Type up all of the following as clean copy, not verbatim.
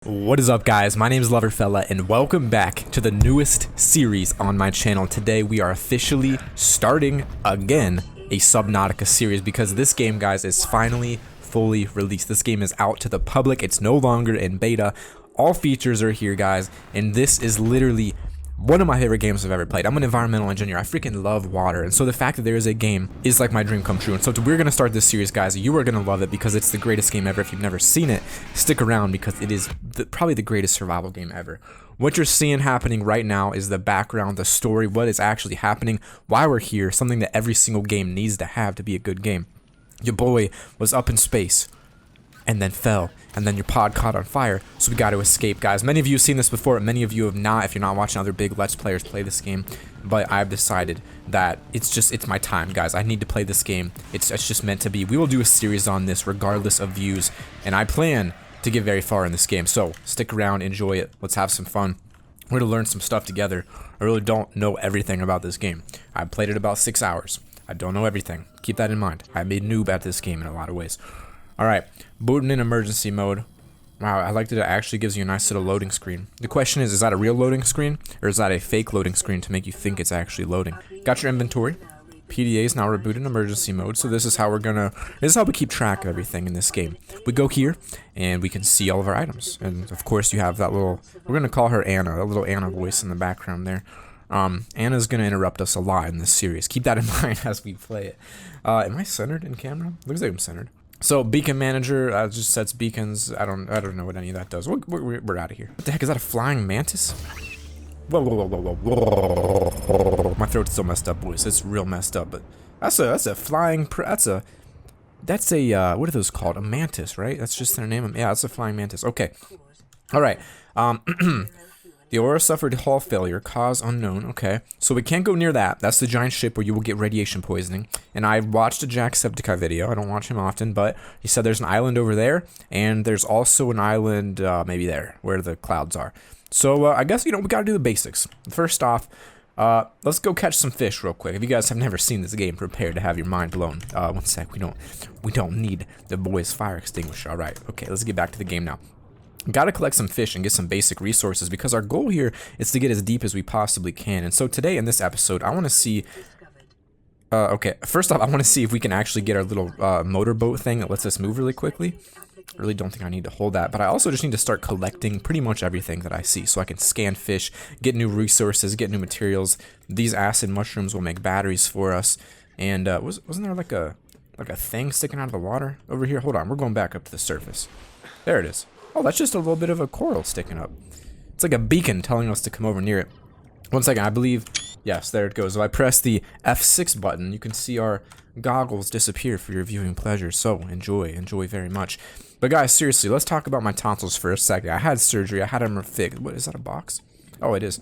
What is up, guys? My name is LoverFella and welcome back to the newest series on my channel. Today we are officially starting again a Subnautica series because this game, guys, is finally fully released. This game is out to the public. It's no longer in beta. All features are here, guys, and this is literally one of my favorite games I've ever played. I'm an environmental engineer. I freaking love water. And so the fact that there is a game is like my dream come true. And so we're going to start this series, guys. You are going to love it because it's the greatest game ever. If you've never seen it, stick around because it is probably the greatest survival game ever. What you're seeing happening right now is the background, the story, what is actually happening, why we're here, something that every single game needs to have to be a good game. Your boy was up in space and then fell, and then your pod caught on fire, so we got to escape, guys. Many of you have seen this before, many of you have not if you're not watching other big Let's Players play this game, but I've decided that it's my time, guys. I need to play this game. It's just meant to be. We will do a series on this regardless of views, and I plan to get very far in this game, so stick around, enjoy it, let's have some fun. We're going to learn some stuff together. I really don't know everything about this game. I played it about 6 hours. I don't know everything. Keep that in mind. I'm a noob at this game in a lot of ways. Alright, booting in emergency mode. Wow, I like that it actually gives you a nice little loading screen. The question is that a real loading screen? Or is that a fake loading screen to make you think it's actually loading? Got your inventory. PDA is now rebooted in emergency mode, so this is how we keep track of everything in this game. We go here, and we can see all of our items. And of course you have that little, we're gonna call her Anna, that little Anna voice in the background there. Anna's gonna interrupt us a lot in this series. Keep that in mind as we play it. Am I centered in camera? Looks like I'm centered. So beacon manager just sets beacons. I don't know what any of that does. We're out of here. What the heck is that? A flying mantis? Whoa, whoa, whoa, whoa, whoa. My throat's still messed up, boys. It's real messed up. But that's a flying. That's a what are those called? A mantis, right? That's just their name. Yeah, it's a flying mantis. Okay. All right. The Aurora suffered hull failure, cause unknown. Okay, so we can't go near that. That's the giant ship where you will get radiation poisoning. And I watched a Jacksepticeye video. I don't watch him often, but he said there's an island over there, and there's also an island maybe there where the clouds are. So I guess we gotta do the basics. First off, let's go catch some fish real quick. If you guys have never seen this game, prepare to have your mind blown. One sec. We don't need the boys' fire extinguisher. All right. Okay, let's get back to the game now. Gotta collect some fish and get some basic resources because our goal here is to get as deep as we possibly can. And so today in this episode, I want to see... okay, first off, I want to see if we can actually get our little motorboat thing that lets us move really quickly. I really don't think I need to hold that, but I also just need to start collecting pretty much everything that I see so I can scan fish, get new resources, get new materials. These acid mushrooms will make batteries for us. And wasn't there like a thing sticking out of the water over here? Hold on, we're going back up to the surface. There it is. Oh, that's just a little bit of a coral sticking up. It's like a beacon telling us to come over near it. One second, I believe... Yes, there it goes. If I press the F6 button, you can see our goggles disappear for your viewing pleasure. So, enjoy very much. But guys, seriously, let's talk about my tonsils for a second. I had surgery. I had them fixed. What, is that a box? Oh, it is.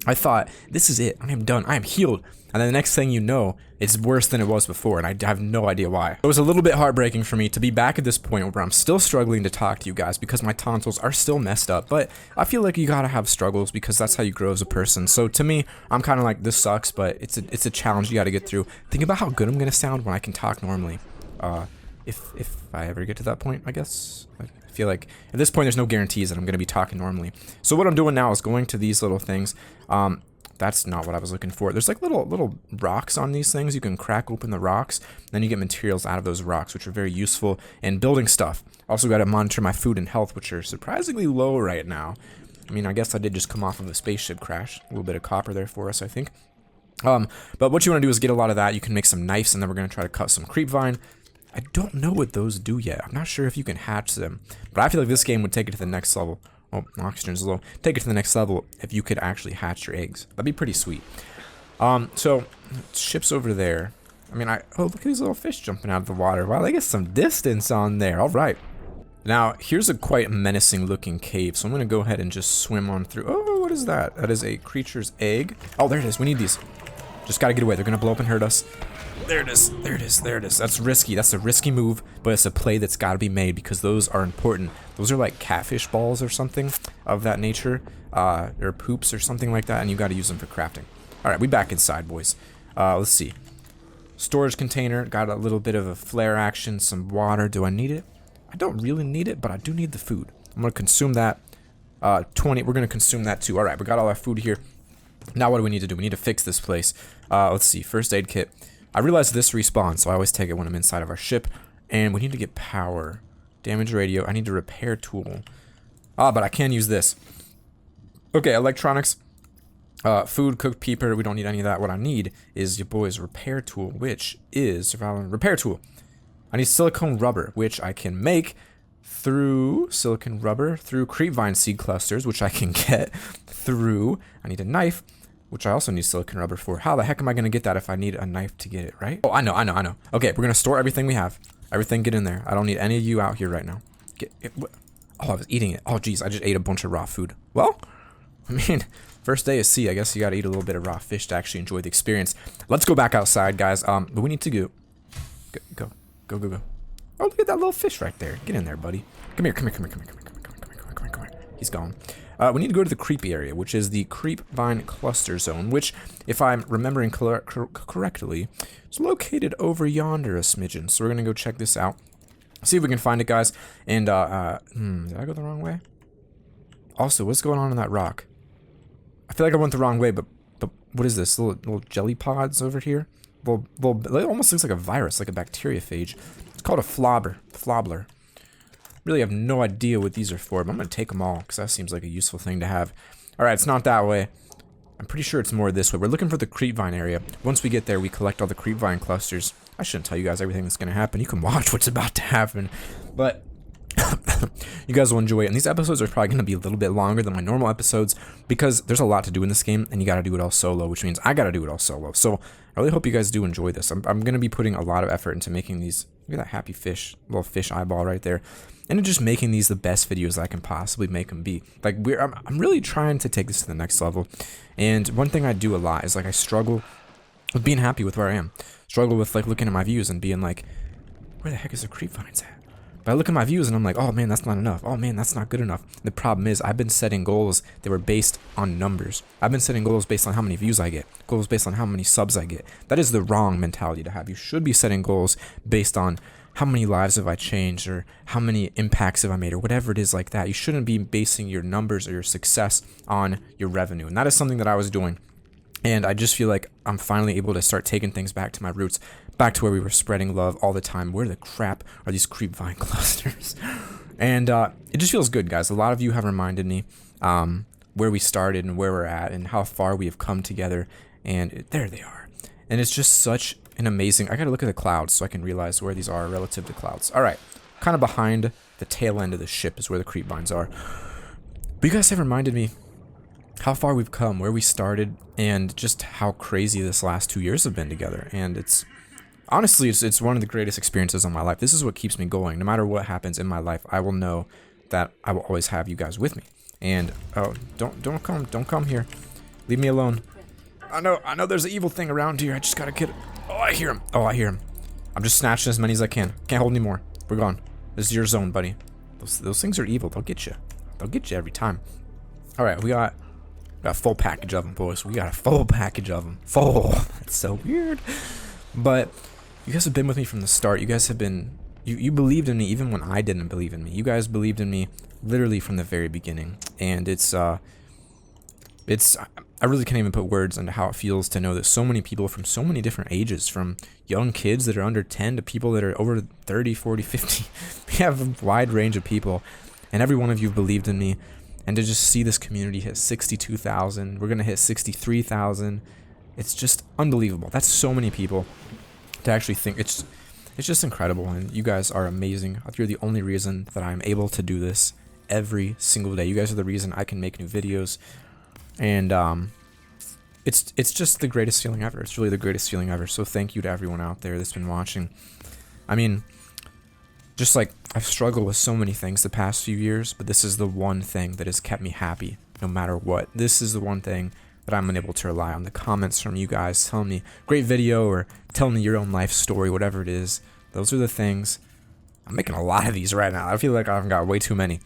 I thought, this is it. I am done. I am healed. And then the next thing you know, it's worse than it was before, and I have no idea why. It was a little bit heartbreaking for me to be back at this point where I'm still struggling to talk to you guys because my tonsils are still messed up, but I feel like you gotta have struggles because that's how you grow as a person. So to me, I'm kind of like, this sucks, but it's a challenge you gotta get through. Think about how good I'm gonna sound when I can talk normally. If I ever get to that point, I guess. I feel like at this point there's no guarantees that I'm gonna be talking normally. So what I'm doing now is going to these little things. That's not what I was looking for. There's like little rocks on these things. You can crack open the rocks, then you get materials out of those rocks, which are very useful in building stuff. Also got to monitor my food and health, which are surprisingly low right now. I mean, I guess I did just come off of a spaceship crash. A little bit of copper there for us, I think. But what you want to do is get a lot of that. You can make some knives, and then we're going to try to cut some creepvine. I don't know what those do yet. I'm not sure if you can hatch them, but I feel like this game would take it to the next level. Oh, oxygen's low. Take it to the next level if you could actually hatch your eggs. That'd be pretty sweet. So, ship's over there. I mean, oh, look at these little fish jumping out of the water. Wow, they get some distance on there. All right. Now, here's a quite menacing looking cave. So I'm going to go ahead and just swim on through. Oh, what is that? That is a creature's egg. Oh, there it is. We need these. Just got to get away. They're going to blow up and hurt us. There it is. There it is. There it is. That's risky. That's a risky move, but it's a play that's got to be made because those are important. Those are like catfish balls or something of that nature, or poops or something like that, and you got to use them for crafting. All right, we back inside, boys. Let's see. Storage container. Got a little bit of a flare action. Some water. Do I need it? I don't really need it, but I do need the food. I'm going to consume that. 20. We're gonna consume that too. All right, we got all our food here. Now what do we need to do? We need to fix this place. Let's see. First aid kit. I realize this respawns, so I always take it when I'm inside of our ship. And we need to get power. Damage radio. I need a repair tool. But I can use this. Okay, electronics. Food, cooked peeper. We don't need any of that. What I need is your boy's repair tool, which is survival repair tool. I need silicone rubber, which I can make through silicone rubber, through creepvine seed clusters, which I can get through. I need a knife, which I also need silicone rubber for. How the heck am I going to get that if I need a knife to get it, right? Oh, I know. Okay, we're going to store everything we have. Everything get in there. I don't need any of you out here right now. Get it. Oh, I was eating it. Oh, geez, I just ate a bunch of raw food. Well, I mean, first day of sea. I guess you got to eat a little bit of raw fish to actually enjoy the experience. Let's go back outside, guys. But we need to go. Oh, look at that little fish right there. Get in there, buddy. Come here. He's gone. We need to go to the creepy area, which is the creepvine cluster zone, which, if I'm remembering correctly, is located over yonder a smidgen. So we're going to go check this out. See if we can find it, guys. And, did I go the wrong way? Also, what's going on in that rock? I feel like I went the wrong way, but what is this? Little jelly pods over here? It almost looks like a virus, like a bacteriophage. It's called a flobbler. Really have no idea what these are for, but I'm going to take them all, because that seems like a useful thing to have. Alright, it's not that way. I'm pretty sure it's more this way. We're looking for the creepvine area. Once we get there, we collect all the creepvine clusters. I shouldn't tell you guys everything that's going to happen. You can watch what's about to happen. But you guys will enjoy it. And these episodes are probably going to be a little bit longer than my normal episodes because there's a lot to do in this game, and you got to do it all solo, which means I got to do it all solo. So I really hope you guys do enjoy this. I'm going to be putting a lot of effort into making these. Look at that happy fish, little fish eyeball right there. And just making these the best videos I can possibly make them be. Like, I'm really trying to take this to the next level. And one thing I do a lot is, like, I struggle with being happy with where I am. Struggle with, like, looking at my views and being like, where the heck is the creepvines at? But I look at my views and I'm like, oh man, that's not enough. Oh man, that's not good enough. The problem is I've been setting goals that were based on numbers. I've been setting goals based on how many views I get. Goals based on how many subs I get. That is the wrong mentality to have. You should be setting goals based on how many lives have I changed, or how many impacts have I made, or whatever it is like that. You shouldn't be basing your numbers or your success on your revenue. And that is something that I was doing. And I just feel like I'm finally able to start taking things back to my roots, back to where we were spreading love all the time. Where the crap are these creepvine clusters? And it just feels good, guys. A lot of you have reminded me where we started and where we're at and how far we have come together. And there they are. And it's just such an amazing... I gotta look at the clouds so I can realize where these are relative to clouds. Alright, kind of behind the tail end of the ship is where the creepvines are. But you guys have reminded me how far we've come, where we started, and just how crazy this last 2 years have been together. And it's... honestly, it's one of the greatest experiences of my life. This is what keeps me going. No matter what happens in my life, I will know that I will always have you guys with me. And, oh, don't come here. Leave me alone. I know there's an evil thing around here. I just gotta get it. Oh, I hear him. I'm just snatching as many as I can. Can't hold any more. We're gone. This is your zone, buddy. Those things are evil. They'll get you. They'll get you every time. All right, we got a full package of them, boys. We got a full package of them. Full. That's so weird. But you guys have been with me from the start. You guys have been... You believed in me even when I didn't believe in me. You guys believed in me literally from the very beginning. And I really can't even put words into how it feels to know that so many people from so many different ages, from young kids that are under 10 to people that are over 30, 40, 50. We have a wide range of people, and every one of you believed in me. And to just see this community hit 62,000, we're going to hit 63,000. It's just unbelievable. That's so many people to actually think. It's just incredible, and you guys are amazing. You're the only reason that I'm able to do this every single day. You guys are the reason I can make new videos. And it's just the greatest feeling ever. It's really the greatest feeling ever. So thank you to everyone out there that's been watching. I mean, just like I've struggled with so many things the past few years, but this is the one thing that has kept me happy no matter what. This is the one thing that I'm unable to rely on. The comments from you guys telling me great video, or telling me your own life story, whatever it is. Those are the things. I'm making a lot of these right now. I feel like I've got way too many.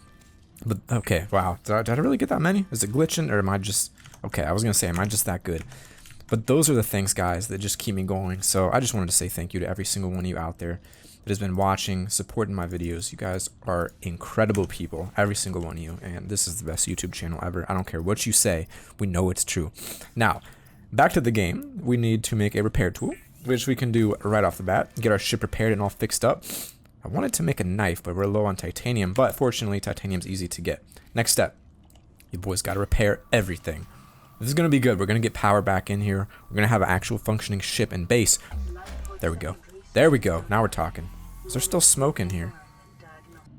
But, okay, wow. Did I really get that many? Is it glitching, or am I just... Okay, I was going to say, am I just that good? But those are the things, guys, that just keep me going. So I just wanted to say thank you to every single one of you out there that has been watching, supporting my videos. You guys are incredible people, every single one of you. And this is the best YouTube channel ever. I don't care what you say. We know it's true. Now, back to the game. We need to make a repair tool, which we can do right off the bat. Get our ship repaired and all fixed up. I wanted to make a knife, but we're low on titanium. But fortunately, titanium's easy to get. Next step. You boys got to repair everything. This is going to be good. We're going to get power back in here. We're going to have an actual functioning ship and base. There we go. There we go. Now we're talking. Is there still smoke in here?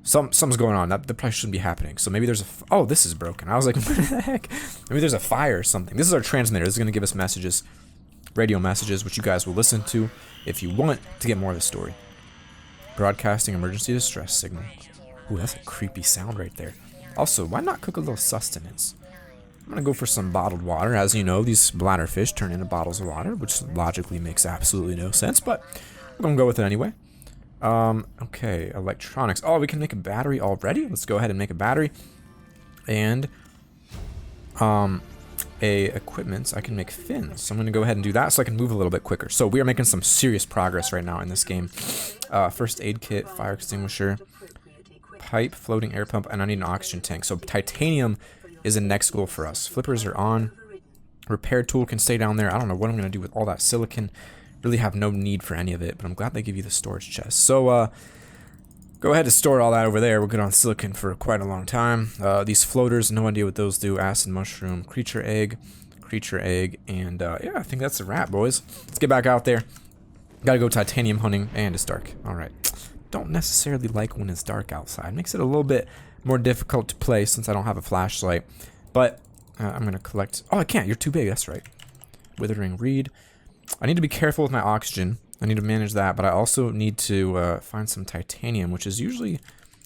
Something's going on. That probably shouldn't be happening. So maybe there's a... Oh, this is broken. I was like, what the heck? Maybe there's a fire or something. This is our transmitter. This is going to give us messages. Radio messages, which you guys will listen to if you want to get more of the story. Broadcasting emergency distress signal. Ooh, that's a creepy sound right there. Also, why not cook a little sustenance? I'm gonna go for some bottled water. As you know, these bladderfish turn into bottles of water, which logically makes absolutely no sense, but we're gonna go with it anyway. Okay, electronics. Oh, we can make a battery already? Let's go ahead and make a battery. And equipment, I can make fins. So I'm gonna go ahead and do that so I can move a little bit quicker. So we are making some serious progress right now in this game. First aid kit, fire extinguisher, pipe, floating air pump, and I need an oxygen tank. So titanium is the next goal for us. Flippers are on. Repair tool can stay down there. I don't know what I'm going to do with all that silicon. Really have no need for any of it, but I'm glad they give you the storage chest. So go ahead and store all that over there. We're good on silicon for quite a long time. These floaters, no idea what those do. Acid mushroom, creature egg, and yeah, I think that's a wrap, boys. Let's get back out there. Gotta go titanium hunting, and it's dark. All right. Don't necessarily like when it's dark outside. Makes it a little bit more difficult to play since I don't have a flashlight. But I'm gonna collect... Oh, I can't. You're too big. That's right. Withering reed. I need to be careful with my oxygen. I need to manage that, but I also need to find some titanium, which is usually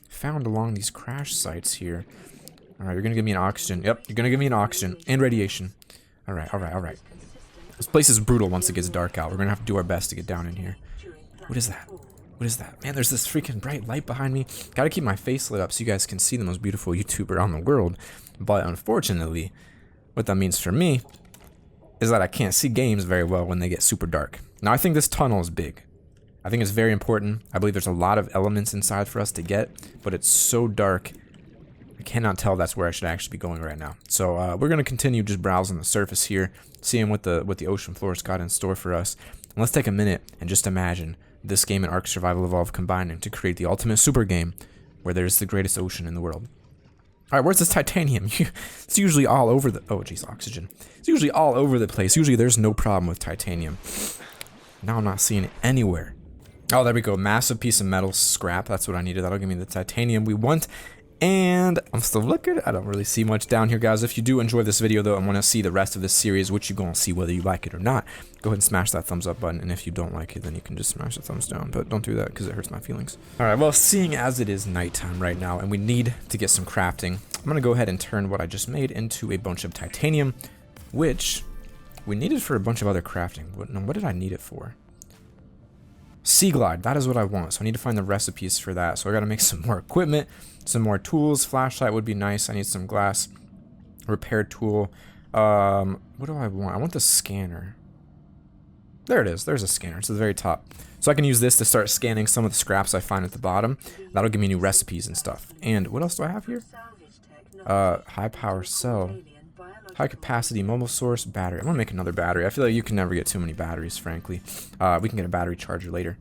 found along these crash sites here. All right, you're gonna give me an oxygen. Yep, you're gonna give me an oxygen and radiation. All right, all right, all right. This place is brutal once it gets dark out. We're gonna have to do our best to get down in here. What is that? What is that? Man, there's this freaking bright light behind me. Gotta keep my face lit up so you guys can see the most beautiful YouTuber on the world. But unfortunately, what that means for me is that I can't see games very well when they get super dark. Now, I think this tunnel is big. I think it's very important. I believe there's a lot of elements inside for us to get, but it's so dark, I cannot tell that's where I should actually be going right now. So we're gonna continue just browsing the surface here, seeing what the ocean floor's got in store for us. And let's take a minute and just imagine this game and Ark Survival Evolved combining to create the ultimate super game where there's the greatest ocean in the world. Alright, where's this titanium? It's usually all over the... Oh, geez, oxygen. It's usually all over the place. Usually there's no problem with titanium. Now I'm not seeing it anywhere. Oh, there we go. Massive piece of metal scrap. That's what I needed. That'll give me the titanium we want. And I'm still looking. I don't really see much down here, guys. If you do enjoy this video, though, and want to see the rest of this series, which you're going to see whether you like it or not, go ahead and smash that thumbs up button. And if you don't like it, then you can just smash the thumbs down. But don't do that because it hurts my feelings. All right, well, seeing as it is nighttime right now and we need to get some crafting, I'm going to go ahead and turn what I just made into a bunch of titanium, which we needed for a bunch of other crafting. What did I need it for? Sea Glide, that is what I want. So I need to find the recipes for that. So I got to make some more equipment, some more tools. Flashlight would be nice. I need some glass. Repair tool. What do I want? I want the scanner. There it is. There's a scanner. It's at the very top. So I can use this to start scanning some of the scraps I find at the bottom. That'll give me new recipes and stuff. And what else do I have here? High power cell. High capacity mobile source battery. I'm gonna make another battery. I feel like you can never get too many batteries, frankly. We can get a battery charger later.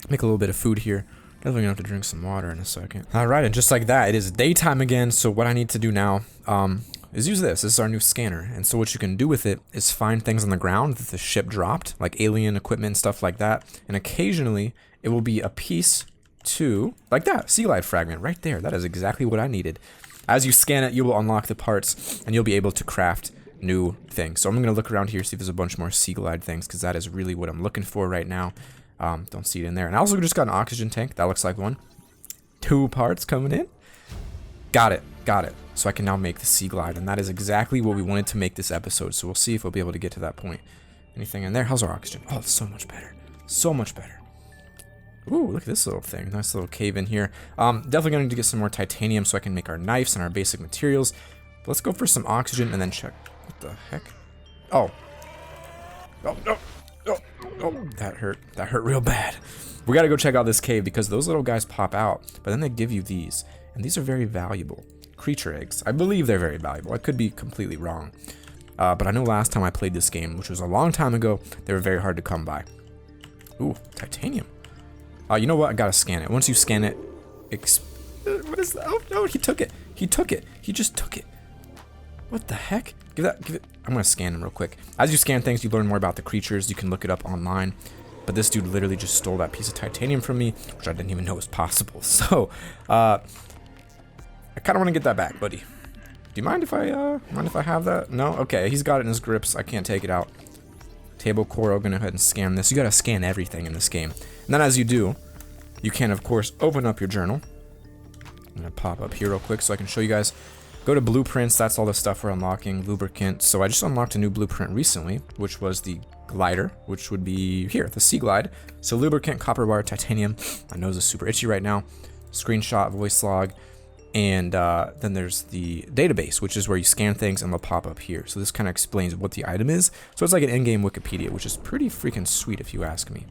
Make a little bit of food here. Definitely gonna have to drink some water in a second. Alright, and just like that, it is daytime again. So what I need to do now is use this. This is our new scanner. And so what you can do with it is find things on the ground that the ship dropped, like alien equipment and stuff like that. And occasionally it will be a piece to, like that, sea glide fragment right there. That is exactly what I needed. As you scan it, you will unlock the parts, and you'll be able to craft new things. So I'm going to look around here, see if there's a bunch more sea glide things, because that is really what I'm looking for right now. Don't see it in there. And I also just got an oxygen tank. That looks like one. 2 parts coming in. Got it. Got it. So I can now make the sea glide, and that is exactly what we wanted to make this episode. So we'll see if we'll be able to get to that point. Anything in there? How's our oxygen? Oh, it's so much better. So much better. Ooh, look at this little thing. Nice little cave in here. Definitely going to need to get some more titanium so I can make our knives and our basic materials. But let's go for some oxygen and then check. What the heck? Oh. Oh, no. Oh, oh, that hurt. That hurt real bad. We gotta go check out this cave because those little guys pop out, but then they give you these. And these are very valuable. Creature eggs. I believe they're very valuable. I could be completely wrong. But I know last time I played this game, which was a long time ago, they were very hard to come by. Ooh, titanium. You know what? I gotta scan it. Once you scan it, what is that? Oh no, he took it. He took it. He just took it. What the heck? Give it. I'm gonna scan him real quick. As you scan things, you learn more about the creatures. You can look it up online. But this dude literally just stole that piece of titanium from me, which I didn't even know was possible. So, I kind of want to get that back, buddy. Do you mind if I have that? No? Okay, he's got it in his grips. I can't take it out. Table coral, gonna go ahead and scan this. You gotta scan everything in this game. And then as you do, you can, of course, open up your journal. I'm gonna pop up here real quick so I can show you guys. Go to blueprints, that's all the stuff we're unlocking. Lubricant. So I just unlocked a new blueprint recently, which was the glider, which would be here, the sea glide. So lubricant, copper wire, titanium. My nose is super itchy right now. Screenshot, voice log. And then there's the database, which is where you scan things and they'll pop up here. So this kind of explains what the item is. So it's like an in-game Wikipedia, which is pretty freaking sweet if you ask me.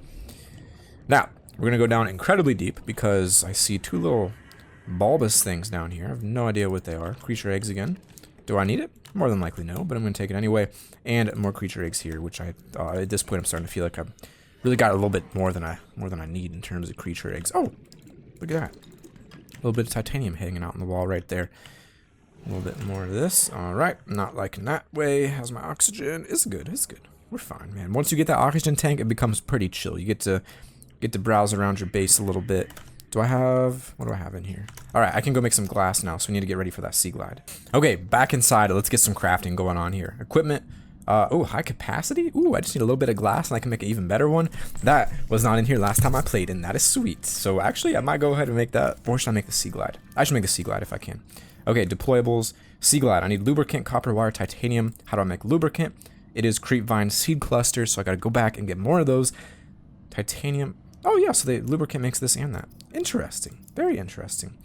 Now, we're going to go down incredibly deep because I see two little bulbous things down here. I have no idea what they are. Creature eggs again. Do I need it? More than likely no, but I'm going to take it anyway. And more creature eggs here, which I at this point I'm starting to feel like I've really got a little bit more than I need in terms of creature eggs. Oh, look at that. A little bit of titanium hanging out on the wall right there. A little bit more of this. All right, not liking that way. How's my oxygen? It's good. It's good. We're fine, man. Once you get that oxygen tank, it becomes pretty chill. You get to browse around your base a little bit. What do I have in here? All right, I can go make some glass now, so we need to get ready for that sea glide. Okay, back inside. Let's get some crafting going on here. Equipment. Oh, high capacity? Ooh, I just need a little bit of glass and I can make an even better one. That was not in here last time I played, and that is sweet. So actually, I might go ahead and make that. Or should I make the sea glide? I should make the sea glide if I can. Okay, deployables. Sea glide. I need lubricant, copper wire, titanium. How do I make lubricant? It is creepvine seed clusters, so I gotta go back and get more of those. Titanium. Oh yeah, so the lubricant makes this and that. Interesting. Very interesting.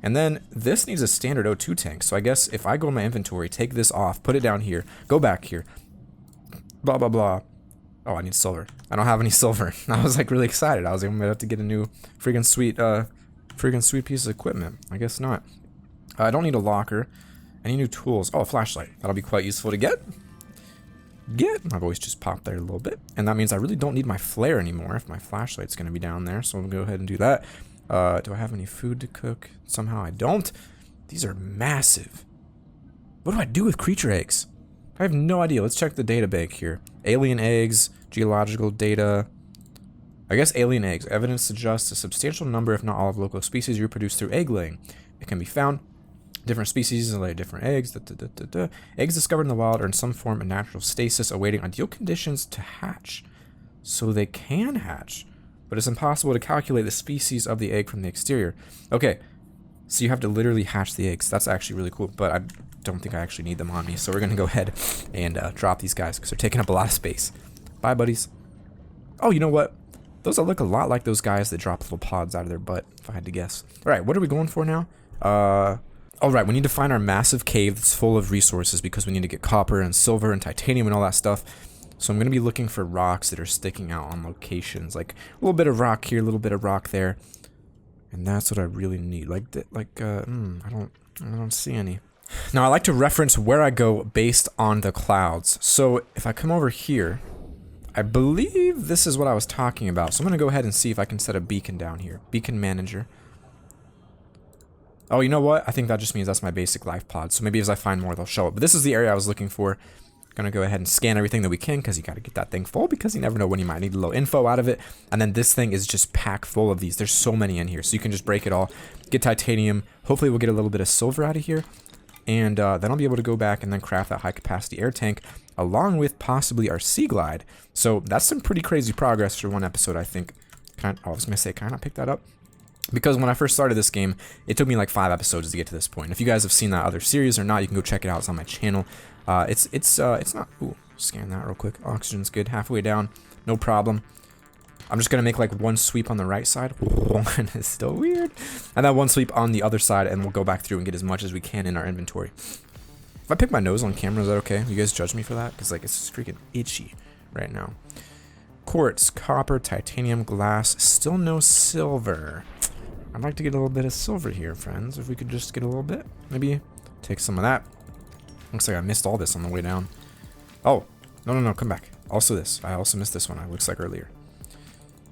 And then this needs a standard O2 tank. So I guess if I go in my inventory, take this off, put it down here, go back here, blah, blah, blah. Oh, I need silver. I don't have any silver. I was like really excited. I was going to have to get a new freaking sweet piece of equipment. I guess not. I don't need a locker. Any new tools? Oh, a flashlight. That'll be quite useful to get. My voice just popped there a little bit. And that means I really don't need my flare anymore if my flashlight's going to be down there. So I'm going to go ahead and do that. Do I have any food to cook? Somehow I don't. These are massive. What do I do with creature eggs? I have no idea. Let's check the data bank here. Alien eggs, geological data. I guess alien eggs. Evidence suggests a substantial number, if not all, of local species reproduce through egg laying. It can be found. Different species lay different eggs. Eggs discovered in the wild are in some form of natural stasis, awaiting ideal conditions to hatch. So they can hatch. But it's impossible to calculate the species of the egg from the exterior. Okay, so you have to literally hatch the eggs. That's actually really cool, but I don't think I actually need them on me. So we're going to go ahead and drop these guys because they're taking up a lot of space. Bye, buddies. Oh, you know what? Those look a lot like those guys that drop little pods out of their butt, if I had to guess. All right, what are we going for now? All right, we need to find our massive cave that's full of resources because we need to get copper and silver and titanium and all that stuff. So I'm going to be looking for rocks that are sticking out on locations, like a little bit of rock here, a little bit of rock there. And that's what I really need. I don't see any. Now I like to reference where I go based on the clouds. So if I come over here, I believe this is what I was talking about. So I'm going to go ahead and see if I can set a beacon down here. Beacon manager. Oh, you know what? I think that just means that's my basic life pod. So maybe as I find more, they'll show up. But this is the area I was looking for. Gonna go ahead and scan everything that we can because you got to get that thing full because you never know when you might need a little info out of it. And then this thing is just packed full of these. There's so many in here, so you can just break it all, get titanium. Hopefully we'll get a little bit of silver out of here, and then I'll be able to go back and then craft that high capacity air tank along with possibly our sea glide. So that's some pretty crazy progress for one episode, I think. I was gonna say, can I not pick that up? Because when I first started this game, it took me like 5 episodes to get to this point. If you guys have seen that other series or not, you can go check it out. It's on my channel. It's not. Ooh, scan that real quick. Oxygen's good. Halfway down, no problem. I'm just gonna make like one sweep on the right side. One is still weird, and then one sweep on the other side, and we'll go back through and get as much as we can in our inventory. If I pick my nose on camera, is that okay? You guys judge me for that? Because like it's just freaking itchy right now. Quartz, copper, titanium, glass, still no silver. I'd like to get a little bit of silver here, friends. If we could just get a little bit. Maybe take some of that. Looks like I missed all this on the way down. Oh, no, come back. Also this. I also missed this one, it looks like earlier.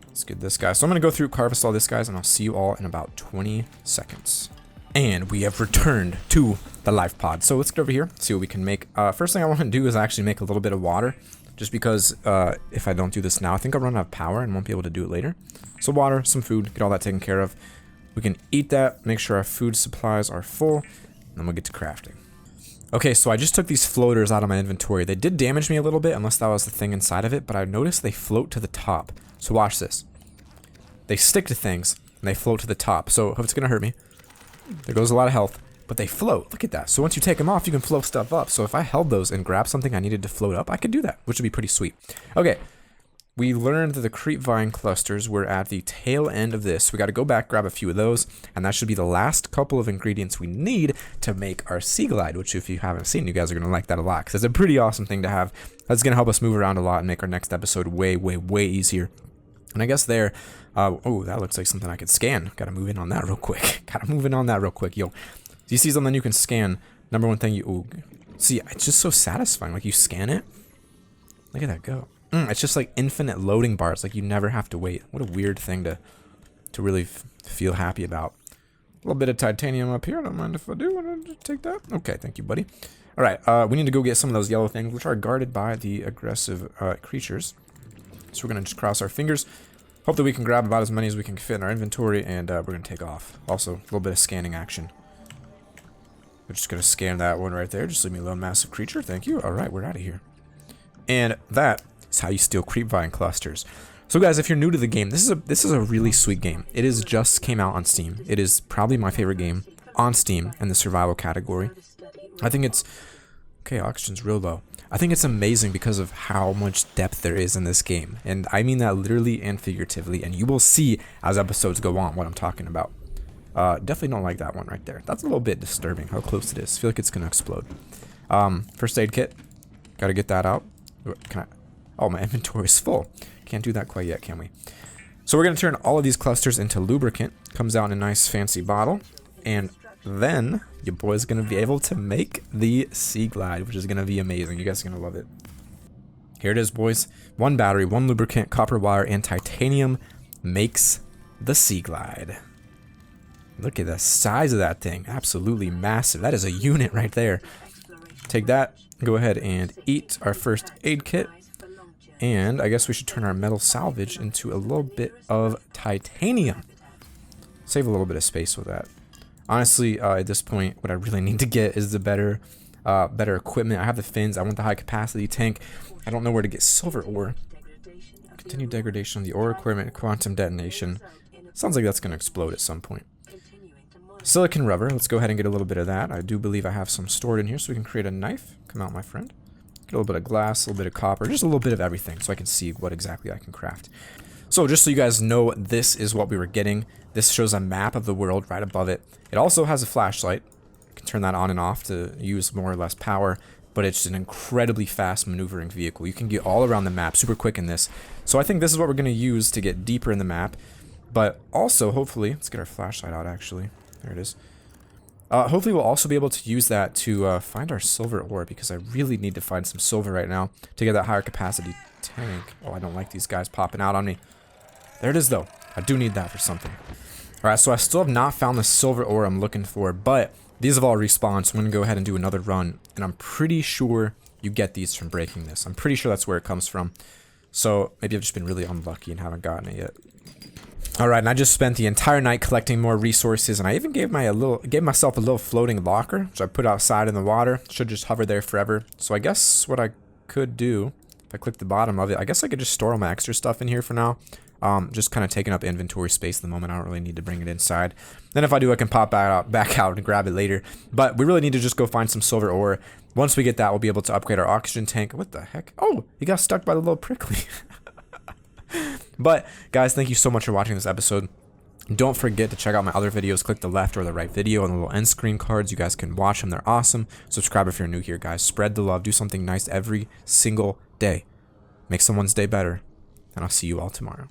Let's get this guy. So I'm going to go through, harvest all this, guys, and I'll see you all in about 20 seconds. And we have returned to the life pod. So let's get over here, see what we can make. First thing I want to do is actually make a little bit of water. Just because if I don't do this now, I think I'll run out of power and won't be able to do it later. So water, some food, get all that taken care of. We can eat that, make sure our food supplies are full, and then we'll get to crafting. Okay, so I just took these floaters out of my inventory. They did damage me a little bit, unless that was the thing inside of it, but I noticed they float to the top. So watch this. They stick to things, and they float to the top. So if it's going to hurt me, there goes a lot of health, but they float. Look at that. So once you take them off, you can float stuff up. So if I held those and grabbed something I needed to float up, I could do that, which would be pretty sweet. Okay, we learned that the creep vine clusters were at the tail end of this. We got to go back, grab a few of those, and that should be the last couple of ingredients we need to make our sea glide, which if you haven't seen, you guys are going to like that a lot, because it's a pretty awesome thing to have. That's going to help us move around a lot and make our next episode way, way, way easier. And I guess there, oh, that looks like something I could scan. Got to move in on that real quick. Yo, do you see something you can scan? Number one thing see, it's just so satisfying. Like you scan it. Look at that go. It's just like infinite loading bars. Like you never have to wait. What a weird thing to really feel happy about. A little bit of titanium up here. I don't mind if I do. Want to take that? Okay, thank you, buddy. All right, we need to go get some of those yellow things, which are guarded by the aggressive creatures. So we're gonna just cross our fingers. Hope that we can grab about as many as we can fit in our inventory, and we're gonna take off. Also, a little bit of scanning action. We're just gonna scan that one right there. Just leave me alone, massive creature. Thank you. All right, we're out of here. And that is how you steal creep vine clusters. So guys, if you're new to the game, this is a really sweet game. It is just came out on Steam. It is probably my favorite game on Steam in the survival category. I think it's okay. Oxygen's real low. I think it's amazing because of how much depth there is in this game, and I mean that literally and figuratively. And you will see as episodes go on what I'm talking about. Definitely don't like that one right there. That's a little bit disturbing how close it is. I feel like it's gonna explode. First aid kit. Gotta get that out. Can I? Oh, my inventory is full. Can't do that quite yet, can we? So we're gonna turn all of these clusters into lubricant. Comes out in a nice fancy bottle, and then your boy's gonna be able to make the sea glide, which is gonna be amazing. You guys are gonna love it. Here it is, boys. 1 battery, 1 lubricant, copper wire, and titanium makes the sea glide. Look at the size of that thing. Absolutely massive. That is a unit right there. Take that, go ahead and eat our first aid kit. And I guess we should turn our metal salvage into a little bit of titanium. Save a little bit of space with that. Honestly, at this point, what I really need to get is the better equipment. I have the fins. I want the high capacity tank. I don't know where to get silver ore. Continue degradation of the ore equipment. Quantum detonation. Sounds like that's going to explode at some point. Silicon rubber. Let's go ahead and get a little bit of that. I do believe I have some stored in here, so we can create a knife. Come out, my friend. Get a little bit of glass, a little bit of copper, just a little bit of everything, so I can see what exactly I can craft. So just so you guys know, this is what we were getting. This shows a map of the world right above it. It also has a flashlight. You can turn that on and off to use more or less power, but it's an incredibly fast maneuvering vehicle. You can get all around the map super quick in this. So I think this is what we're going to use to get deeper in the map. But also, hopefully, let's get our flashlight out actually. There it is. Hopefully we'll also be able to use that to find our silver ore, because I really need to find some silver right now to get that higher capacity tank. Oh, I don't like these guys popping out on me. There it is though. I do need that for something. Alright, so I still have not found the silver ore I'm looking for, but these have all respawned, so I'm going to go ahead and do another run, and I'm pretty sure you get these from breaking this. I'm pretty sure that's where it comes from. So maybe I've just been really unlucky and haven't gotten it yet. Alright, and I just spent the entire night collecting more resources, and I even gave myself a little floating locker, which I put outside in the water. Should just hover there forever. So I guess what I could do, if I click the bottom of it, I guess I could just store all my extra stuff in here for now. Just kind of taking up inventory space at the moment. I don't really need to bring it inside. Then if I do, I can pop back out and grab it later. But we really need to just go find some silver ore. Once we get that, we'll be able to upgrade our oxygen tank. What the heck? Oh, he got stuck by the little prickly. But guys, thank you so much for watching this episode. Don't forget to check out my other videos. Click the left or the right video on the little end screen cards. You guys can watch them. They're awesome. Subscribe if you're new here, guys. Spread the love. Do something nice every single day. make someone's day better, and I'll see you all tomorrow.